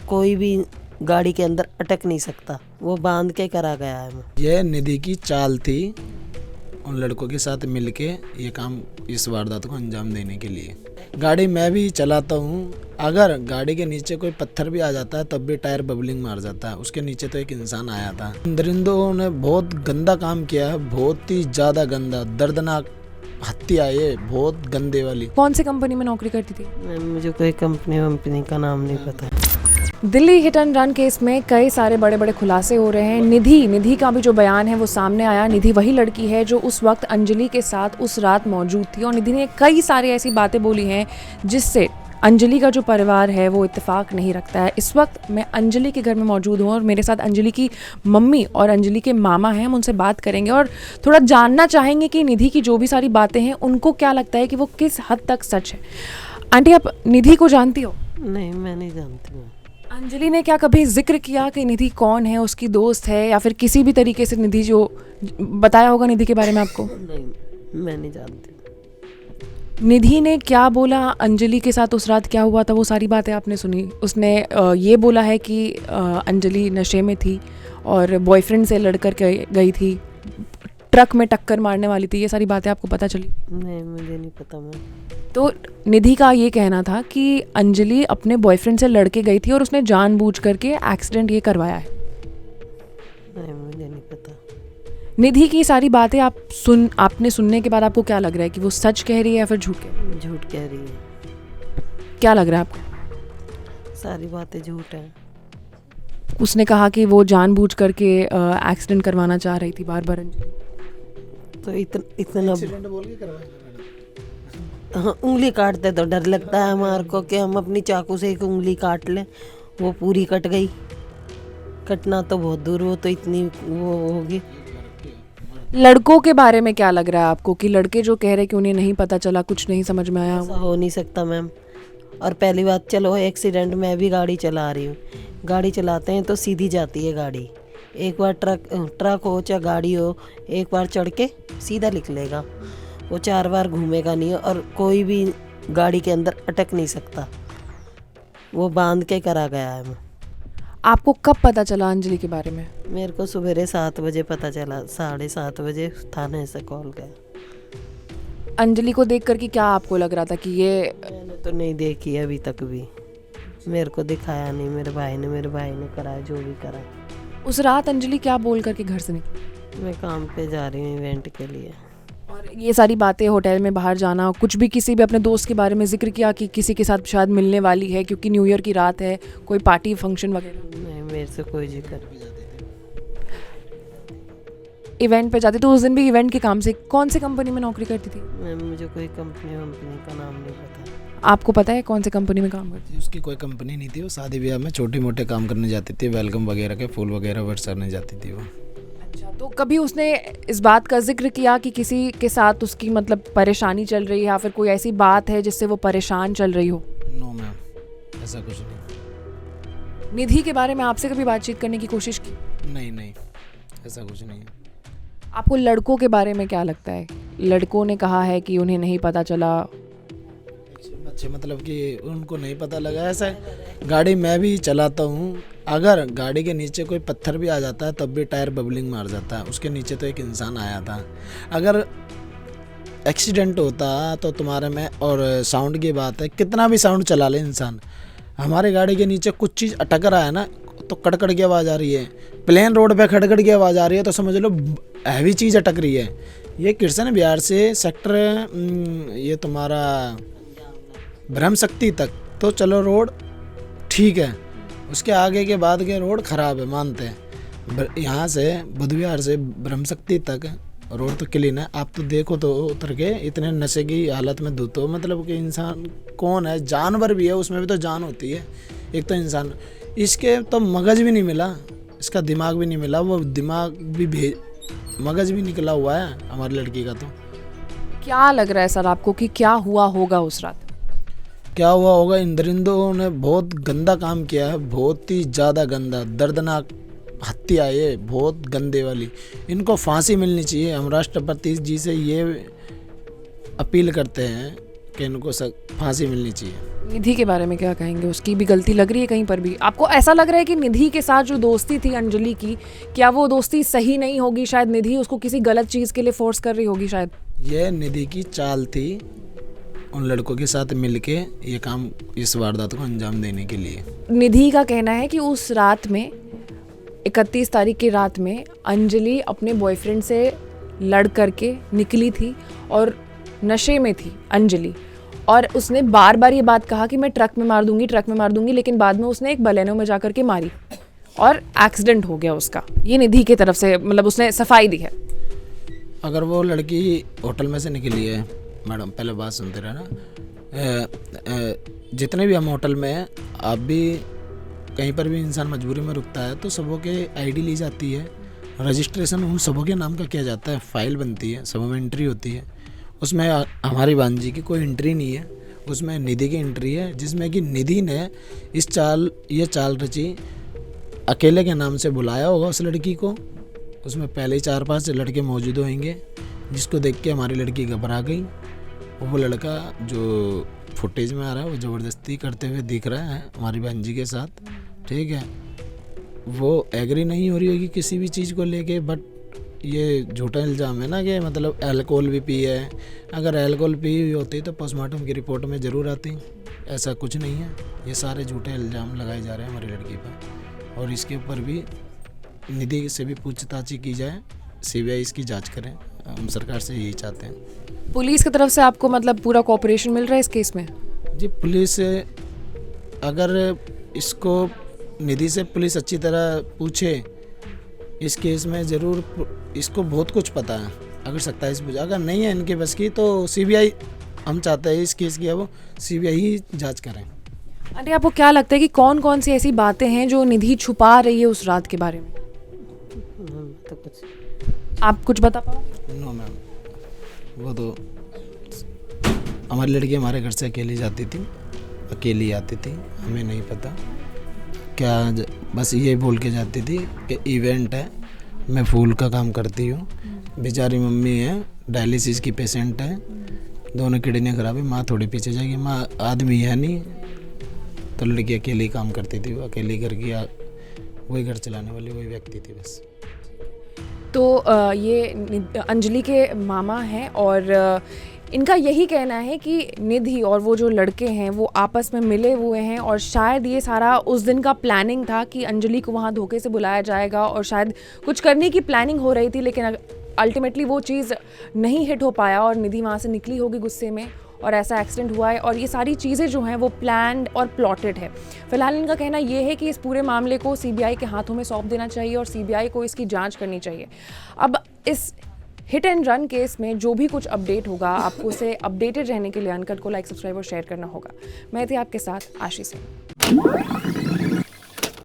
कोई भी गाड़ी के अंदर अटक नहीं सकता, वो बांध के करा गया है। यह निधि की चाल थी उन लड़कों के साथ मिलके ये काम, इस वारदात को अंजाम देने के लिए। गाड़ी मैं भी चलाता हूँ, अगर गाड़ी के नीचे कोई पत्थर भी आ जाता है तब भी टायर बबलिंग मार जाता है। उसके नीचे तो एक इंसान आया था। दरिंदों ने बहुत गंदा काम किया है, बहुत ही ज़्यादा गंदा, दर्दनाक हत्या है ये, बहुत गंदे वाली। कौन सी कंपनी में नौकरी करती थी? मुझे कोई कंपनी का नाम नहीं पता। Delhi hit and run case में कई सारे बड़े बड़े खुलासे हो रहे हैं। निधि का भी जो बयान है वो सामने आया। निधि वही लड़की है जो उस वक्त अंजलि के साथ उस रात मौजूद थी और निधि ने कई सारी ऐसी बातें बोली हैं जिससे अंजलि का जो परिवार है वो इत्तेफाक नहीं रखता है। इस वक्त मैं अंजलि के घर में मौजूद हूँ और मेरे साथ अंजलि की मम्मी और अंजलि के मामा हैं। हम उनसे बात करेंगे और थोड़ा जानना चाहेंगे कि निधि की जो भी सारी बातें हैं उनको क्या लगता है कि वो किस हद तक सच है। आंटी, आप निधि को जानती हो? नहीं, मैं नहीं जानती हूँ। अंजलि ने क्या कभी जिक्र किया कि निधि कौन है, उसकी दोस्त है या फिर किसी भी तरीके से निधि जो बताया होगा निधि के बारे में आपको? नहीं, मैं नहीं जानती। निधि ने क्या बोला, अंजलि के साथ उस रात क्या हुआ था, वो सारी बातें आपने सुनी। उसने ये बोला है कि अंजलि नशे में थी और बॉयफ्रेंड से लड़कर गई थी, ट्रक में टक्कर मारने वाली थी। ये सारी बातें आपको पता चली? नहीं, मुझे नहीं पता। मैं तो निधि का ये कहना था कि अंजलि अपने बॉयफ्रेंड से लड़के गई थी और उसने जानबूझ करके एक्सीडेंट ये करवाया है। नहीं, मुझे नहीं पता। निधि की सारी बातें आपने सुनने के बाद आपको क्या लग रहा है कि वो सच कह रही है या फिर झूठ कह रही है? झूठ कह रही है। क्या लग रहा है आपको? सारी बातें झूठ हैं। उसने कहा कि वो जानबूझ करके एक्सीडेंट करवाना चाह रही थी बार बार। तो इतना एक्सीडेंट बोल के करवाया। हाँ, उंगली काटते तो डर लगता है हमारे को कि हम अपनी चाकू से एक उंगली काट लें, वो पूरी कट गई। कटना तो बहुत दूर, वो तो इतनी वो होगी। लड़कों के बारे में क्या लग रहा है आपको कि लड़के जो कह रहे कि उन्हें नहीं पता चला, कुछ नहीं समझ में आया? ऐसा हो नहीं सकता मैम। और पहली बात, चलो एक्सीडेंट, मैं भी गाड़ी चला रही हूँ, गाड़ी चलाते हैं तो सीधी जाती है गाड़ी। एक बार ट्रक हो चाहे गाड़ी हो, एक बार चढ़ के सीधा निकलेगा, वो 4 बार घूमेगा नहीं। और कोई भी गाड़ी के अंदर अटक नहीं सकता, वो बांध के करा गया है। आपको कब पता चला अंजलि के बारे में? मेरे को सुबह 7 बजे पता चला, 7:30 बजे थाने से कॉल गया। अंजलि को देख कर के क्या आपको लग रहा था कि ये? मैंने तो नहीं देखी अभी तक भी, मेरे को दिखाया नहीं। मेरे भाई ने कराया जो भी करा। उस रात अंजलि क्या बोल करके घर से निकली? मैं काम पे जा रही हूँ इवेंट के लिए। और ये सारी बातें, होटल में बाहर जाना, कुछ भी किसी भी अपने दोस्त के बारे में जिक्र किया कि किसी के साथ शायद मिलने वाली है क्योंकि न्यू ईयर की रात है, कोई पार्टी फंक्शन वगैरह? नहीं, मेरे से कोई जिक्र। इवेंट पे जाती तो उस दिन भी इवेंट के काम से? कौन सी कंपनी में नौकरी करती थी? मुझे कोई कंपनी का नाम नहीं पता। आपको पता है कौन सी कंपनी में काम करती? उसकी कोई कंपनी नहीं थी, वो शादी ब्याह में छोटे मोटे काम करने जाती थी, वेलकम वगैरह के फूल वगैरह बरसाने जाती थी वो। अच्छा, तो कभी उसने इस बात का जिक्र किया कि किसी के साथ उसकी मतलब परेशानी चल रही है या फिर कोई ऐसी बात है जिससे वो परेशान चल रही हो? नो मैम, ऐसा कुछ नहीं। निधि के बारे में आपसे कभी बातचीत करने की कोशिश की? नहीं, ऐसा कुछ नहीं है। आपको लड़कों के बारे में क्या लगता है? लड़कों ने कहा है कि उन्हें नहीं पता चला। अच्छे मतलब कि उनको नहीं पता लगा। ऐसा गाड़ी मैं भी चलाता हूँ, अगर गाड़ी के नीचे कोई पत्थर भी आ जाता है तब भी टायर बबलिंग मार जाता है। उसके नीचे तो एक इंसान आया था। अगर एक्सीडेंट होता तो तुम्हारे में, और साउंड की बात है, कितना भी साउंड चला ले इंसान, हमारे गाड़ी के नीचे कुछ चीज़ अटक रहा है ना तो कड़कड़ की आवाज़ आ रही है। प्लेन रोड पे खड़खड़ की आवाज़ आ रही है तो समझ लो हैवी चीज़ अटक रही है। ये कृष्ण बिहार से सेक्टर ये तुम्हारा ब्रह्म शक्ति तक तो चलो रोड ठीक है, उसके आगे के बाद के रोड ख़राब है, मानते हैं। यहाँ से बुधविहार से ब्रह्म शक्ति तक रोड तो क्लीन है। आप तो देखो तो उतर के इतने नशे की हालत में धुतो हो, मतलब कि इंसान कौन है, जानवर भी है, उसमें भी तो जान होती है। एक तो इंसान, इसके तो मगज भी नहीं मिला, इसका दिमाग भी नहीं मिला, वो दिमाग भी मगज भी निकला हुआ है हमारी लड़की का। तो क्या लग रहा है सर आपको कि क्या हुआ होगा उस रात? क्या हुआ होगा, इंद्रिंदों ने बहुत गंदा काम किया है, बहुत ही ज़्यादा गंदा, दर्दनाक हत्या है ये, बहुत गंदे वाली। इनको फांसी मिलनी चाहिए। हम राष्ट्रपति जी से ये अपील करते हैं कि इनको फांसी मिलनी चाहिए। निधि के बारे में क्या कहेंगे? उसकी भी गलती लग रही है कहीं पर भी? आपको ऐसा लग रहा है कि निधि के साथ जो दोस्ती थी अंजलि की, क्या वो दोस्ती सही नहीं होगी? शायद निधि उसको किसी गलत चीज़ के लिए फोर्स कर रही होगी शायद। यह निधि की चाल थी उन लड़कों के साथ मिलके ये काम, इस वारदात को अंजाम देने के लिए। निधि का कहना है कि उस रात में 31 तारीख की रात में अंजलि अपने बॉयफ्रेंड से लड़ करके निकली थी और नशे में थी अंजलि, और उसने बार बार ये बात कहा कि मैं ट्रक में मार दूंगी, लेकिन बाद में उसने एक बलेनो में जा करके मारी और एक्सीडेंट हो गया उसका। ये निधि की तरफ से मतलब उसने सफाई दी है। अगर वो लड़की होटल में से निकली है, मैडम पहले बात सुनते रहना, जितने भी हम होटल में हैं, आप भी कहीं पर भी इंसान मजबूरी में रुकता है तो सबों के आईडी ली जाती है, रजिस्ट्रेशन उन सबों के नाम का किया जाता है, फाइल बनती है, सबों में एंट्री होती है। उसमें हमारी भांजी की कोई एंट्री नहीं है, उसमें निधि की एंट्री है, जिसमें कि निधि ने ये चाल रची, अकेले के नाम से बुलाया होगा उस लड़की को। उसमें पहले ही 4-5 लड़के मौजूद होंगे, जिसको देख के हमारी लड़की घबरा गई। वो लड़का जो फुटेज में आ रहा है वो ज़बरदस्ती करते हुए दिख रहा है हमारी भांजी के साथ, ठीक है। वो एग्री नहीं हो रही होगी किसी भी चीज़ को लेके, बट ये झूठा इल्ज़ाम है ना कि मतलब अल्कोहल भी पी है। अगर अल्कोहल पी हुई होती तो पोस्टमार्टम की रिपोर्ट में ज़रूर आती। ऐसा कुछ नहीं है, ये सारे झूठे इल्ज़ाम लगाए जा रहे हैं हमारी लड़की पर, और इसके ऊपर भी निधि से भी पूछताछ की जाए, CBI इसकी जांच करें, हम सरकार से यही चाहते हैं। पुलिस की तरफ से आपको मतलब पूरा कोऑपरेशन मिल रहा है इस केस में? जी, पुलिस अगर इसको निधि से पुलिस अच्छी तरह पूछे इस केस में, ज़रूर इसको बहुत कुछ पता है। अगर 27 पूछा, अगर नहीं है इनके बस की तो CBI, हम चाहते हैं इस केस की वो CBI ही जांच करें। आंटी, आपको क्या लगता है कि कौन कौन सी ऐसी बातें हैं जो निधि छुपा रही है उस रात के बारे में? तो कुछ आप कुछ बता पाओ? नो मैम, वो तो हमारी लड़की हमारे घर से अकेली जाती थी, अकेली आती थी, हमें नहीं पता क्या, बस ये बोल के जाती थी कि इवेंट है, मैं फूल का काम करती हूँ। बेचारी मम्मी है, डायलिसिस की पेशेंट है, दोनों किडनी खराब है, माँ थोड़ी पीछे जाएगी, माँ आदमी है नहीं, तो लड़की अकेली काम करती थी। वो अकेली घर की वही घर चलाने वाली वही व्यक्ति थी बस। तो ये अंजलि के मामा हैं और इनका यही कहना है कि निधि और वो जो लड़के हैं वो आपस में मिले हुए हैं, और शायद ये सारा उस दिन का प्लानिंग था कि अंजलि को वहाँ धोखे से बुलाया जाएगा और शायद कुछ करने की प्लानिंग हो रही थी, लेकिन अल्टीमेटली वो चीज़ नहीं हिट हो पाया और निधि वहाँ से निकली होगी गुस्से में और ऐसा एक्सीडेंट हुआ है। और ये सारी चीज़ें जो हैं वो प्लान्ड और प्लॉटेड है। फिलहाल इनका कहना ये है कि इस पूरे मामले को CBI के हाथों में सौंप देना चाहिए और CBI को इसकी जांच करनी चाहिए। अब इस हिट एंड रन केस में जो भी कुछ अपडेट होगा, आपको उसे अपडेटेड रहने के लिए अनकट को लाइक, सब्सक्राइब और शेयर करना होगा। मैं थी आपके साथ आशीष सिंह।